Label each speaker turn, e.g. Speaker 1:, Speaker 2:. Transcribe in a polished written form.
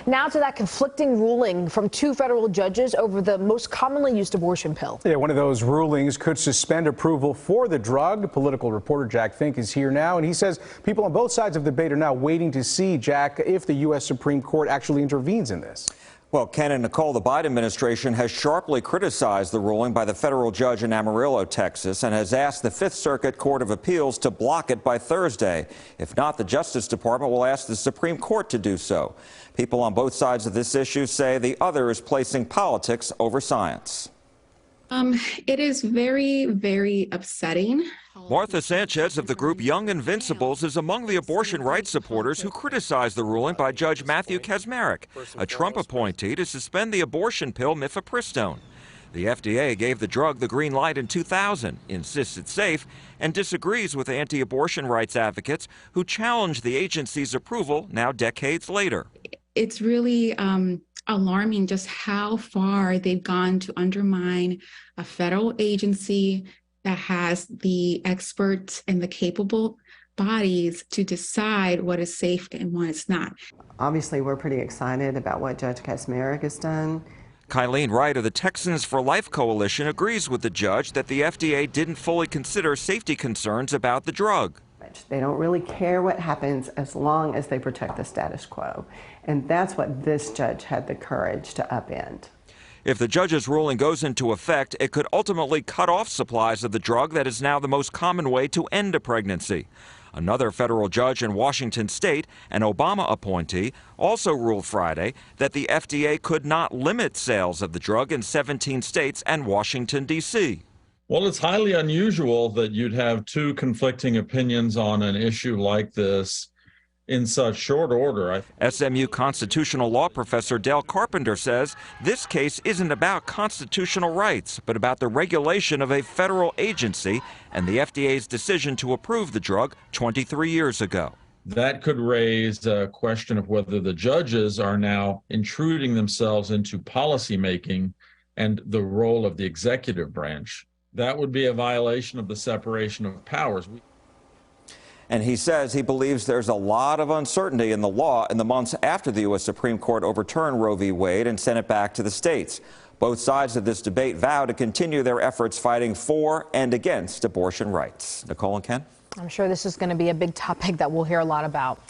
Speaker 1: Now to that conflicting ruling from two federal judges over the most commonly used abortion pill.
Speaker 2: Yeah, one of those rulings could suspend approval for the drug. Political reporter Jack Fink is here now, and he says people on both sides of the debate are now waiting to see, Jack, if the U.S. Supreme Court actually intervenes in this.
Speaker 3: Well, Ken and Nicole, the Biden administration has sharply criticized the ruling by the federal judge in Amarillo, Texas, and has asked the Fifth Circuit Court of Appeals to block it by Thursday. If not, the Justice Department will ask the Supreme Court to do so. People on both sides of this issue say the other is placing politics over science.
Speaker 4: It is very, very upsetting.
Speaker 5: Martha Sanchez of the group Young Invincibles is among the abortion rights supporters who criticized the ruling by Judge Matthew Kacsmaryk, a Trump appointee, to suspend the abortion pill mifepristone. The FDA gave the drug the green light in 2000, insists it's safe, and disagrees with anti-abortion rights advocates who challenge the agency's approval now decades later.
Speaker 4: It's really alarming just how far they've gone to undermine a federal agency that has the experts and the capable bodies to decide what is safe and what is not.
Speaker 6: Obviously, we're pretty excited about what Judge Kacsmaryk has done.
Speaker 5: Kylene Wright of the Texans for Life Coalition agrees with the judge that the FDA didn't fully consider safety concerns about the drug.
Speaker 6: They don't really care what happens as long as they protect the status quo. And that's what this judge had the courage to upend.
Speaker 5: If the judge's ruling goes into effect, it could ultimately cut off supplies of the drug that is now the most common way to end a pregnancy. Another federal judge in Washington state, an Obama appointee, also ruled Friday that the FDA could not limit sales of the drug in 17 states and Washington, D.C.
Speaker 7: Well, it's highly unusual that you'd have two conflicting opinions on an issue like this in such short order.
Speaker 5: SMU constitutional law professor Dale Carpenter says this case isn't about constitutional rights, but about the regulation of a federal agency and the FDA's decision to approve the drug 23 years ago.
Speaker 7: That could raise a question of whether the judges are now intruding themselves into policymaking and the role of the executive branch. That would be a violation of the separation of powers.
Speaker 3: And he says he believes there's a lot of uncertainty in the law in the months after the U.S. Supreme Court overturned Roe v. Wade and sent it back to the states. Both sides of this debate vow to continue their efforts fighting for and against abortion rights. Nicole and Ken?
Speaker 1: I'm sure this is going to be a big topic that we'll hear a lot about.